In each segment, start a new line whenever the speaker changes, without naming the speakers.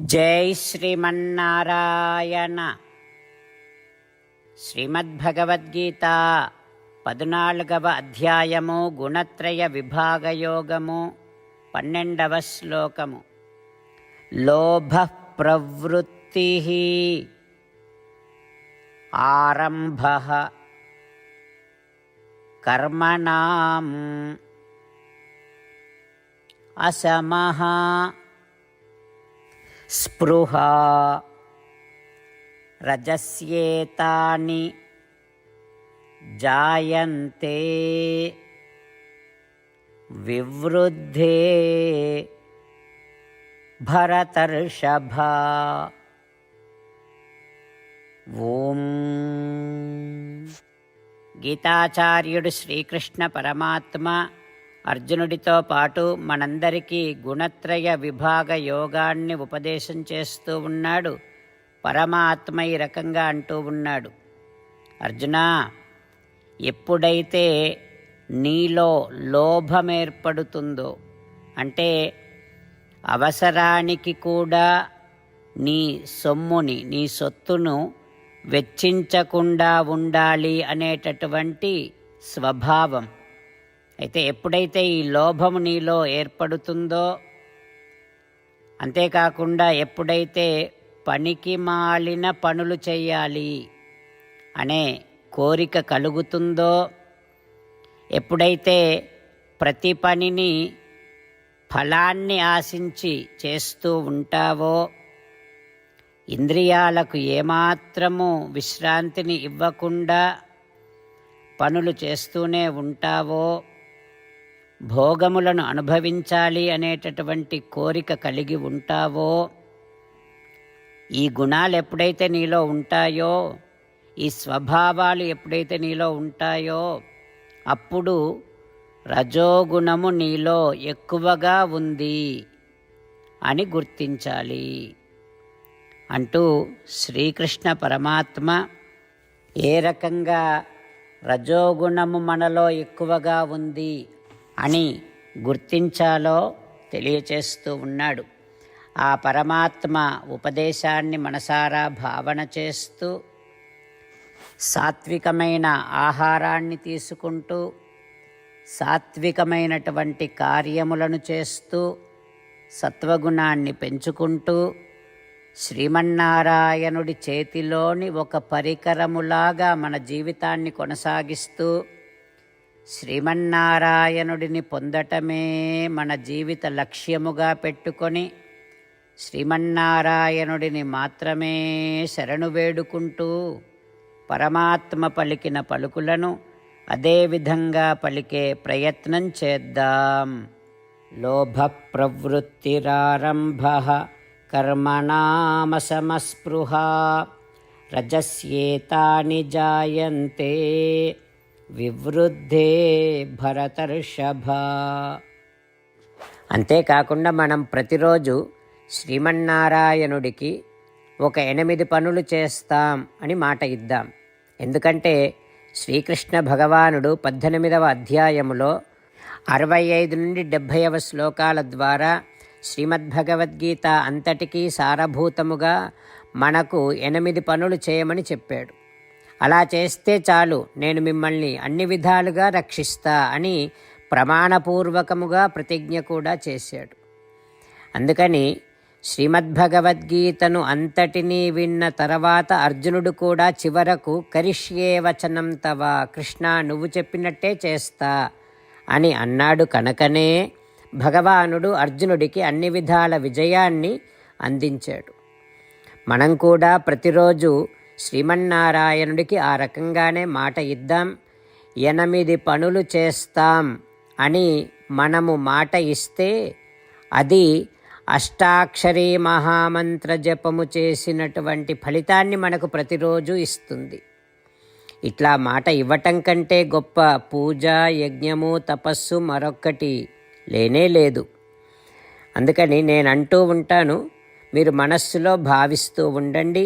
జై శ్రీమన్నారాయణ. శ్రీమద్భగవద్గీత 14వ అధ్యాయము గుణత్రయ విభాగయోగము 12వ శ్లోకము. లోభ ప్రవృత్తి ఆరంభ కర్మణాం అసమః స్పృహా రజస్యేతాని జాయంతే వివృద్ధే భరతర్షభ. ఓం. గీతాచార్యుడు శ్రీకృష్ణ పరమాత్మ అర్జునుడితో పాటు మనందరికీ గుణత్రయ విభాగ యోగాన్ని ఉపదేశం చేస్తూ ఉన్నాడు. పరమాత్మ ఈ రకంగా అంటూ ఉన్నాడు, అర్జునా, ఎప్పుడైతే నీలో లోభం ఏర్పడుతుందో, అంటే అవసరానికి కూడా నీ సొమ్ముని, నీ సొత్తును వెచ్చించకుండా ఉండాలి అనేటటువంటి స్వభావం, అయితే ఎప్పుడైతే ఈ లోభము నీలో ఏర్పడుతుందో, అంతేకాకుండా ఎప్పుడైతే పనికి మాలిన పనులు చేయాలి అనే కోరిక కలుగుతుందో, ఎప్పుడైతే ప్రతి పనిని ఫలాన్ని ఆశించి చేస్తూ ఉంటావో, ఇంద్రియాలకు ఏమాత్రము విశ్రాంతిని ఇవ్వకుండా పనులు చేస్తూనే ఉంటావో, భోగములను అనుభవించాలి అనేటటువంటి కోరిక కలిగి ఉంటావో, ఈ గుణాలు ఎప్పుడైతే నీలో ఉంటాయో, ఈ స్వభావాలు ఎప్పుడైతే నీలో ఉంటాయో, అప్పుడు రజోగుణము నీలో ఎక్కువగా ఉంది అని గుర్తించాలి అంటూ శ్రీకృష్ణ పరమాత్మ ఏ రకంగా రజోగుణము మనలో ఎక్కువగా ఉంది అని గుర్తించాలో తెలియచేస్తూ ఉన్నాడు. ఆ పరమాత్మ ఉపదేశాన్ని మనసారా భావన చేస్తూ, సాత్వికమైన ఆహారాన్ని తీసుకుంటూ, సాత్వికమైనటువంటి కార్యములను చేస్తూ, సత్వగుణాన్ని పెంచుకుంటూ, శ్రీమన్నారాయణుడి చేతిలోని ఒక పరికరములాగా మన జీవితాన్ని కొనసాగిస్తూ, శ్రీమన్నారాయణుడిని పొందటమే మన జీవిత లక్ష్యముగా పెట్టుకొని, శ్రీమన్నారాయణుడిని మాత్రమే శరణు వేడుకుంటూ, పరమాత్మ పలికిన పలుకులను అదేవిధంగా పలికే ప్రయత్నం చేద్దాం. లోభ ప్రవృత్తిరారంభ కర్మణామసమస్పృహ రజస్యేతాని జాయంతే వివృద్ధే భరతర్షభ. అంతేకాకుండా మనం ప్రతిరోజు శ్రీమన్నారాయణుడికి ఒక 8 పనులు చేస్తాం అని మాట ఇద్దాం. ఎందుకంటే శ్రీకృష్ణ భగవానుడు 18వ అధ్యాయములో 65 నుండి 70వ శ్లోకాల ద్వారా శ్రీమద్భగవద్గీత అంతటికీ సారభూతముగా మనకు 8 పనులు చేయమని చెప్పాడు. అలా చేస్తే చాలు, నేను మిమ్మల్ని అన్ని విధాలుగా రక్షిస్తా అని ప్రమాణపూర్వకముగా ప్రతిజ్ఞ కూడా చేశాడు. అందుకని శ్రీమద్భగవద్గీతను అంతటినీ విన్న తర్వాత అర్జునుడు కూడా చివరకు కరిష్యే వచనం తవ, కృష్ణ నువ్వు చెప్పినట్టే చేస్తా అని అన్నాడు. కనుకనే భగవానుడు అర్జునుడికి అన్ని విధాల విజయాన్ని అందించాడు. మనం కూడా ప్రతిరోజు శ్రీమన్నారాయణుడికి ఆ రకంగానే మాట ఇద్దాం. 8 పనులు చేస్తాం అని మనము మాట ఇస్తే అది అష్టాక్షరీ మహామంత్ర జపము చేసినటువంటి ఫలితాన్ని మనకు ప్రతిరోజు ఇస్తుంది. ఇట్లా మాట ఇవ్వటం కంటే గొప్ప పూజ, యజ్ఞము, తపస్సు మరొక్కటి లేనే లేదు. అందుకని నేను అంటూ ఉంటాను, మీరు మనస్సులో భావిస్తూ ఉండండి.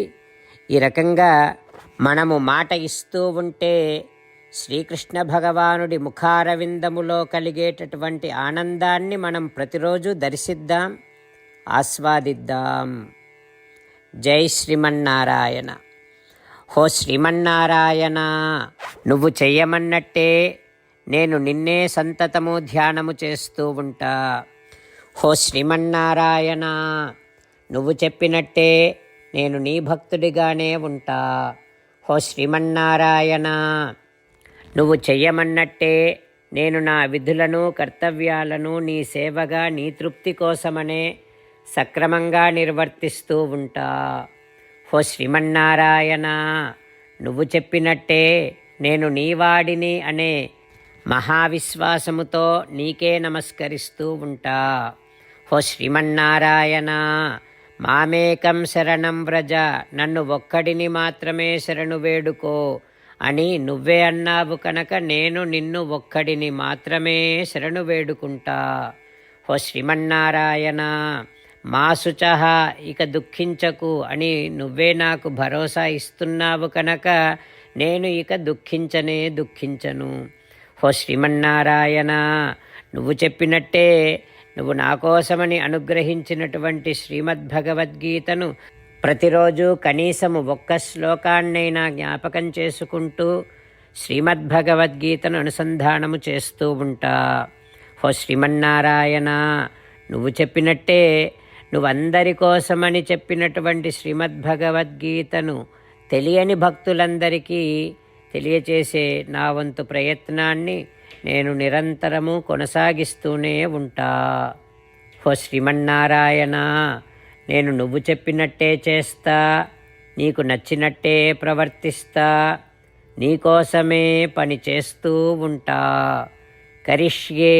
ఈ రకంగా మనము మాట ఇస్తూ ఉంటే శ్రీకృష్ణ భగవానుడి ముఖారవిందములో కలిగేటటువంటి ఆనందాన్ని మనం ప్రతిరోజు దర్శిద్దాం, ఆస్వాదిద్దాం. జై శ్రీమన్నారాయణ. హో శ్రీమన్నారాయణ, నువ్వు చెయ్యమన్నట్టే నేను నిన్నే సంతతము ధ్యానము చేస్తూ ఉంటా. హో శ్రీమన్నారాయణ, నువ్వు చెప్పినట్టే నేను నీ భక్తుడిగానే ఉంటా. హో శ్రీమన్నారాయణ, నువ్వు చెయ్యమన్నట్టే నేను నా విధులను కర్తవ్యాలను నీ సేవగా నీ తృప్తి కోసమనే సక్రమంగా నిర్వర్తిస్తూ ఉంటా. హో శ్రీమన్నారాయణ, నువ్వు చెప్పినట్టే నేను నీవాడిని అనే మహావిశ్వాసముతో నీకే నమస్కరిస్తూ ఉంటా. హో శ్రీమన్నారాయణ, మామేకం శరణం వ్రజ, నన్ను ఒక్కడిని మాత్రమే శరణు వేడుకో అని నువ్వే అన్నావు కనుక నేను నిన్ను ఒక్కడిని మాత్రమే శరణు వేడుకుంటా. హో శ్రీమన్నారాయణ, మా శుచః, ఇక దుఃఖించకు అని నువ్వే నాకు భరోసా ఇస్తున్నావు కనుక నేను ఇక దుఃఖించను. హో శ్రీమన్నారాయణ, నువ్వు చెప్పినట్టే నువ్వు నా కోసమని అనుగ్రహించినటువంటి శ్రీమద్భగవద్గీతను ప్రతిరోజు కనీసము ఒక్క శ్లోకాన్నైనా జ్ఞాపకం చేసుకుంటూ శ్రీమద్భగవద్గీతను అనుసంధానము చేస్తూ ఉంటా. హో శ్రీమన్నారాయణ, నువ్వు చెప్పినట్టే నువ్వందరి కోసమని చెప్పినటువంటి శ్రీమద్భగవద్గీతను తెలియని భక్తులందరికీ తెలియచేసే నా వంతు ప్రయత్నాన్ని నేను నిరంతరము కొనసాగిస్తూనే ఉంటా. హో శ్రీమన్నారాయణ, నేను నువ్వు చెప్పినట్టే చేస్తా, నీకు నచ్చినట్టే ప్రవర్తిస్తా, నీకోసమే పని చేస్తూ ఉంటా. కరిష్యే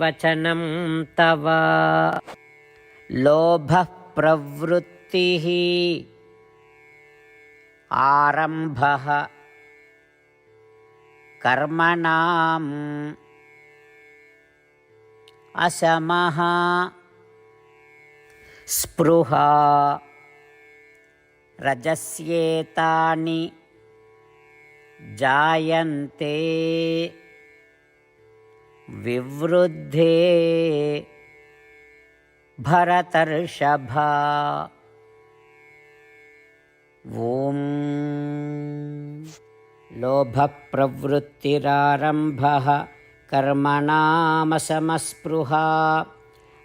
వచనం తవ. లోభ ప్రవృత్తి ఆరంభ కర్మణాం అసమః స్పృహ రజస్యేతాని జాయంతే వివృద్ధే భరతర్షభ. ఓం లోభ ప్రవృత్తిరారంభ కర్మణామసమస్పృహ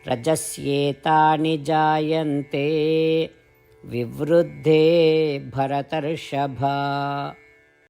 రజస్యేతాని జాయంతే వివృద్ధే భరతర్షభ.